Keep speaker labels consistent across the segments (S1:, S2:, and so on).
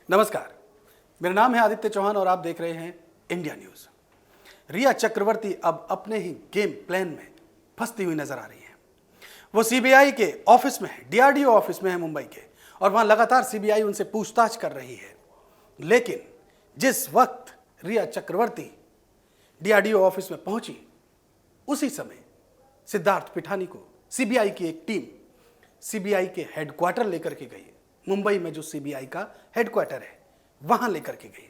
S1: नमस्कार, मेरा नाम है आदित्य चौहान और आप देख रहे हैं इंडिया न्यूज। रिया चक्रवर्ती अब अपने ही गेम प्लान में फंसती हुई नजर आ रही है। वो सीबीआई के ऑफिस में है, डीआरडीओ ऑफिस में है मुंबई के, और वहां लगातार सीबीआई उनसे पूछताछ कर रही है। लेकिन जिस वक्त रिया चक्रवर्ती डीआरडीओ ऑफिस में पहुंची, उसी समय सिद्धार्थ पिठानी को सीबीआई की एक टीम सीबीआई के हेडक्वार्टर लेकर के गई। मुंबई में जो सीबीआई का हेडक्वार्टर है वहां लेकर के गई।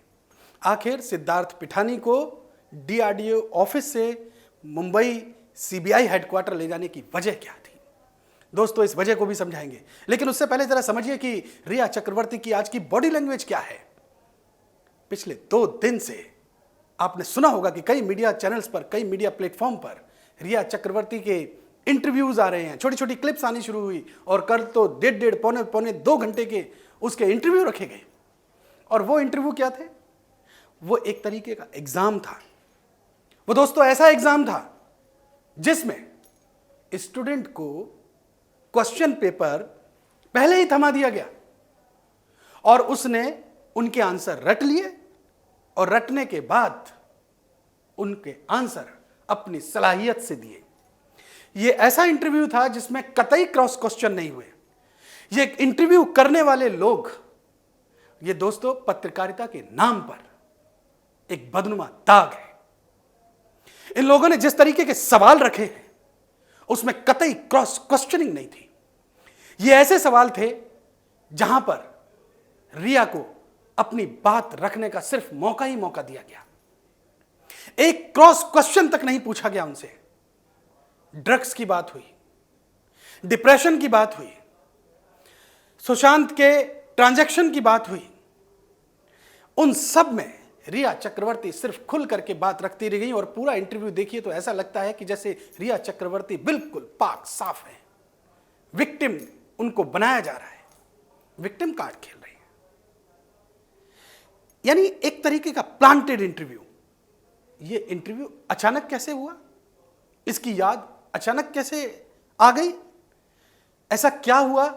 S1: आखिर सिद्धार्थ पिठानी को डीआरडीओ ऑफिस से मुंबई सीबीआई हेडक्वार्टर ले जाने की वजह क्या थी? दोस्तों, इस वजह को भी समझाएंगे, लेकिन उससे पहले जरा समझिए कि रिया चक्रवर्ती की आज की बॉडी लैंग्वेज क्या है। पिछले 2 दिन से आपने सुना होगा कि कई मीडिया चैनल्स पर, कई मीडिया प्लेटफॉर्म पर रिया चक्रवर्ती के इंटरव्यूज आ रहे हैं, छोटी छोटी क्लिप्स आनी शुरू हुई, और कल तो डेढ़ पौने 2 घंटे के उसके इंटरव्यू रखे गए। और वो इंटरव्यू क्या थे? वो एक तरीके का एग्जाम था। वो दोस्तों ऐसा एग्जाम था जिसमें स्टूडेंट को क्वेश्चन पेपर पहले ही थमा दिया गया और उसने उनके आंसर रट लिए, और रटने के बाद उनके आंसर अपनी सलाहियत से दिए। ये ऐसा इंटरव्यू था जिसमें कतई क्रॉस क्वेश्चन नहीं हुए। ये इंटरव्यू करने वाले लोग, ये दोस्तों पत्रकारिता के नाम पर एक बदनुमा दाग है। इन लोगों ने जिस तरीके के सवाल रखे हैं उसमें कतई क्रॉस क्वेश्चनिंग नहीं थी। ये ऐसे सवाल थे जहां पर रिया को अपनी बात रखने का सिर्फ मौका ही मौका दिया गया। एक क्रॉस क्वेश्चन तक नहीं पूछा गया उनसे। ड्रग्स की बात हुई, डिप्रेशन की बात हुई, सुशांत के ट्रांजैक्शन की बात हुई। उन सब में रिया चक्रवर्ती सिर्फ खुल करके बात रखती रह गई, और पूरा इंटरव्यू देखिए तो ऐसा लगता है कि जैसे रिया चक्रवर्ती बिल्कुल पाक साफ है। विक्टिम उनको बनाया जा रहा है, विक्टिम कार्ड खेल रही है। यानी एक तरीके का प्लांटेड इंटरव्यू। ये इंटरव्यू अचानक कैसे हुआ? इसकी याद अचानक कैसे आ गई? ऐसा क्या हुआ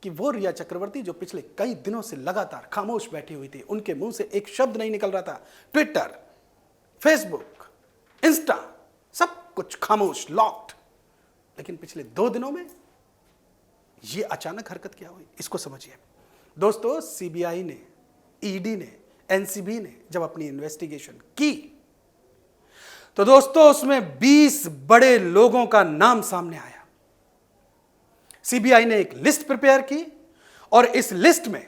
S1: कि वो रिया चक्रवर्ती जो पिछले कई दिनों से लगातार खामोश बैठी हुई थी, उनके मुंह से एक शब्द नहीं निकल रहा था, ट्विटर, फेसबुक, इंस्टा, सब कुछ खामोश, लॉक्ड, लेकिन पिछले 2 दिनों में ये अचानक हरकत क्या हुई? इसको समझिए दोस्तों। सीबीआई ने, ईडी ने, एनसीबी ने जब अपनी इन्वेस्टिगेशन की तो दोस्तों उसमें 20 बड़े लोगों का नाम सामने आया। सीबीआई ने एक लिस्ट प्रिपेयर की, और इस लिस्ट में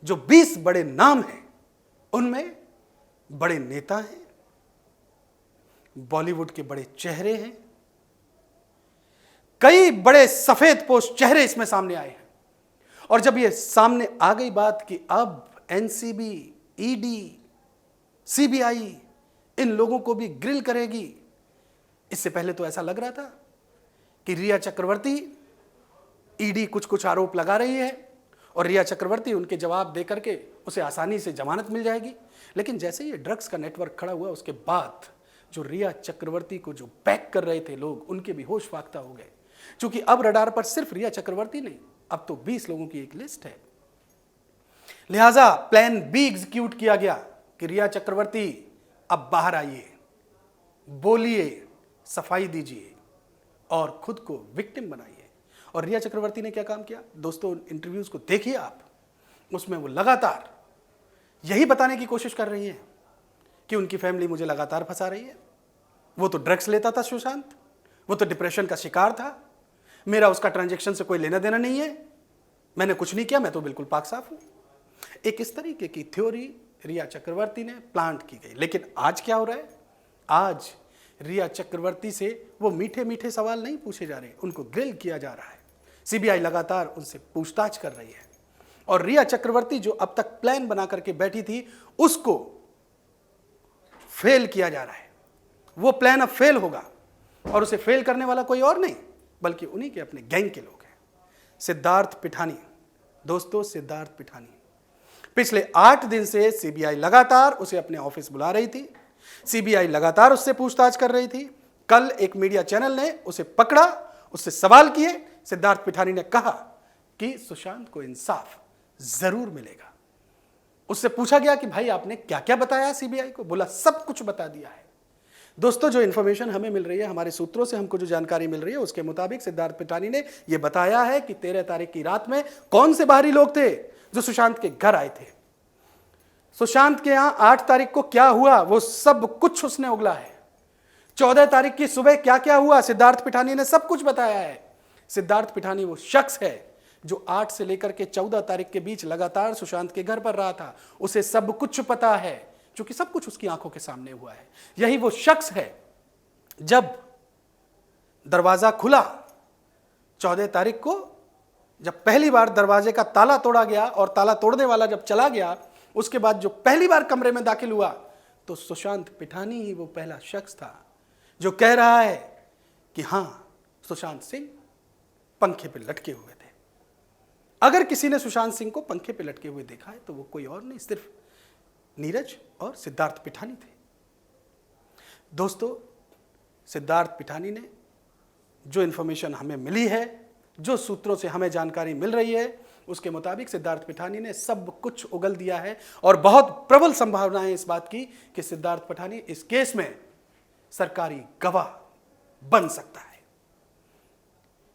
S1: जो 20 बड़े नाम हैं उनमें बड़े नेता हैं, बॉलीवुड के बड़े चेहरे हैं, कई बड़े सफेदपोश चेहरे इसमें सामने आए हैं। और जब यह सामने आ गई बात कि अब एनसीबी, ईडी, सीबीआई इन लोगों को भी ग्रिल करेगी, इससे पहले तो ऐसा लग रहा था कि रिया चक्रवर्ती, ईडी कुछ कुछ आरोप लगा रही है और रिया चक्रवर्ती उनके जवाब देकर के उसे आसानी से जमानत मिल जाएगी। लेकिन जैसे ही ड्रग्स का नेटवर्क खड़ा हुआ, उसके बाद जो रिया चक्रवर्ती को जो पैक कर रहे थे लोग, उनके भी होश फाख्ता हो गए। क्योंकि अब रडार पर सिर्फ रिया चक्रवर्ती नहीं, अब तो 20 लोगों की एक लिस्ट है। लिहाजा प्लान बी एग्जीक्यूट किया गया कि रिया चक्रवर्ती अब बाहर आइए, बोलिए, सफाई दीजिए और खुद को विक्टिम बनाइए। और रिया चक्रवर्ती ने क्या काम किया दोस्तों? इंटरव्यूज को देखिए आप, उसमें वो लगातार यही बताने की कोशिश कर रही है कि उनकी फैमिली मुझे लगातार फंसा रही है। वो तो ड्रग्स लेता था सुशांत, वो तो डिप्रेशन का शिकार था, मेरा उसका ट्रांजैक्शन से कोई लेना देना नहीं है, मैंने कुछ नहीं किया, मैं तो बिल्कुल पाक साफ हूं। एक इस तरीके की थ्योरी रिया चक्रवर्ती ने प्लांट की गई। लेकिन आज क्या हो रहा है? आज रिया चक्रवर्ती से वो मीठे मीठे सवाल नहीं पूछे जा रहे, उनको ग्रिल किया जा रहा है। सीबीआई लगातार उनसे पूछताछ कर रही है, और रिया चक्रवर्ती जो अब तक प्लान बना करके बैठी थी उसको फेल किया जा रहा है। वो प्लान अब फेल होगा, और उसे फेल करने वाला कोई और नहीं बल्कि उन्हीं के अपने गैंग के लोग हैं। सिद्धार्थ पिठानी। दोस्तों, सिद्धार्थ पिठानी पिछले 8 दिन से सीबीआई लगातार उसे अपने ऑफिस बुला रही थी, सीबीआई लगातार उससे पूछताछ कर रही थी। कल एक मीडिया चैनल ने उसे पकड़ा, उससे सवाल किए। सिद्धार्थ पिठानी ने कहा कि सुशांत को इंसाफ जरूर मिलेगा। उससे पूछा गया कि भाई आपने क्या क्या बताया सीबीआई को, बोला सब कुछ बता दिया है। दोस्तों, जो इन्फॉर्मेशन हमें मिल रही है, हमारे सूत्रों से हमको जो जानकारी मिल रही है, उसके मुताबिक सिद्धार्थ पिठानी ने यह बताया है कि 13 तारीख की रात में कौन से बाहरी लोग थे जो सुशांत के घर आए थे। सुशांत के यहां 8 तारीख को क्या हुआ वो सब कुछ उसने उगला है। 14 तारीख की सुबह क्या क्या हुआ सिद्धार्थ पिठानी ने सब कुछ बताया है। सिद्धार्थ पिठानी वो शख्स है जो 8 से लेकर के 14 तारीख के बीच लगातार सुशांत के घर पर रहा था। उसे सब कुछ पता है, क्योंकि सब कुछ उसकी आंखों के सामने हुआ है। यही वो शख्स है जब दरवाजा खुला 14 तारीख को, जब पहली बार दरवाजे का ताला तोड़ा गया और ताला तोड़ने वाला जब चला गया, उसके बाद जो पहली बार कमरे में दाखिल हुआ तो सुशांत पिठानी ही वो पहला शख्स था जो कह रहा है कि हां, सुशांत सिंह पंखे पे लटके हुए थे। अगर किसी ने सुशांत सिंह को पंखे पे लटके हुए देखा है तो वो कोई और नहीं, सिर्फ नीरज और सिद्धार्थ पिठानी थे। दोस्तों, सिद्धार्थ पिठानी ने जो इंफॉर्मेशन हमें मिली है, जो सूत्रों से हमें जानकारी मिल रही है, उसके मुताबिक सिद्धार्थ पिठानी ने सब कुछ उगल दिया है और बहुत प्रबल संभावना है इस बात की कि सिद्धार्थ पिठानी इस केस में सरकारी गवाह बन सकता है।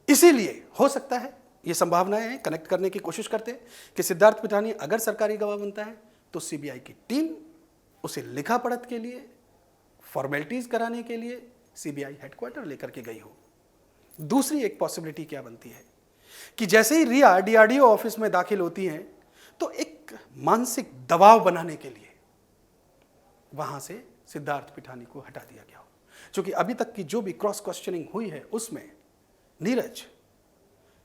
S1: इसीलिए हो सकता है, ये संभावनाएं हैं, कनेक्ट करने की कोशिश करते हैं कि सिद्धार्थ पिठानी अगर सरकारी गवाह बनता है तो सीबीआई की टीम उसे लिखा पढ़त के लिए, फॉर्मेलिटीज कराने के लिए सीबीआई हेडक्वार्टर लेकर के गई हो। दूसरी एक पॉसिबिलिटी क्या बनती है कि जैसे ही रिया डीआरडीओ ऑफिस में दाखिल होती हैं तो एक मानसिक दबाव बनाने के लिए वहां से सिद्धार्थ पिठानी को हटा दिया गया हो। क्योंकि अभी तक की जो भी क्रॉस क्वेश्चनिंग हुई है उसमें नीरज,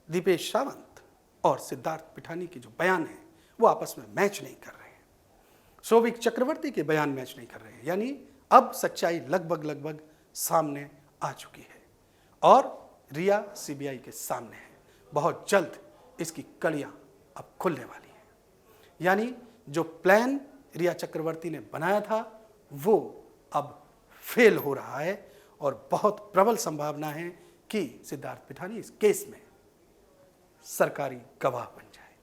S1: दीपेश सावंत और सिद्धार्थ पिठानी के जो बयान हैं वो आपस में मैच नहीं कर रहे हैं। शोभिक चक्रवर्ती के बयान मैच नहीं कर रहे हैं। यानी अब सच्चाई लगभग सामने आ चुकी है और रिया सीबीआई के सामने है। बहुत जल्द इसकी कड़ियां अब खुलने वाली हैं। यानी जो प्लान रिया चक्रवर्ती ने बनाया था वो अब फेल हो रहा है और बहुत प्रबल संभावना है कि सिद्धार्थ पिठानी इस केस में सरकारी गवाह बन जाए।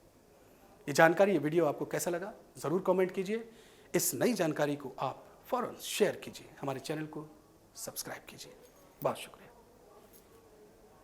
S1: ये जानकारी, ये वीडियो आपको कैसा लगा जरूर कमेंट कीजिए। इस नई जानकारी को आप फौरन शेयर कीजिए, हमारे चैनल को सब्सक्राइब कीजिए। बहुत शुक्रिया।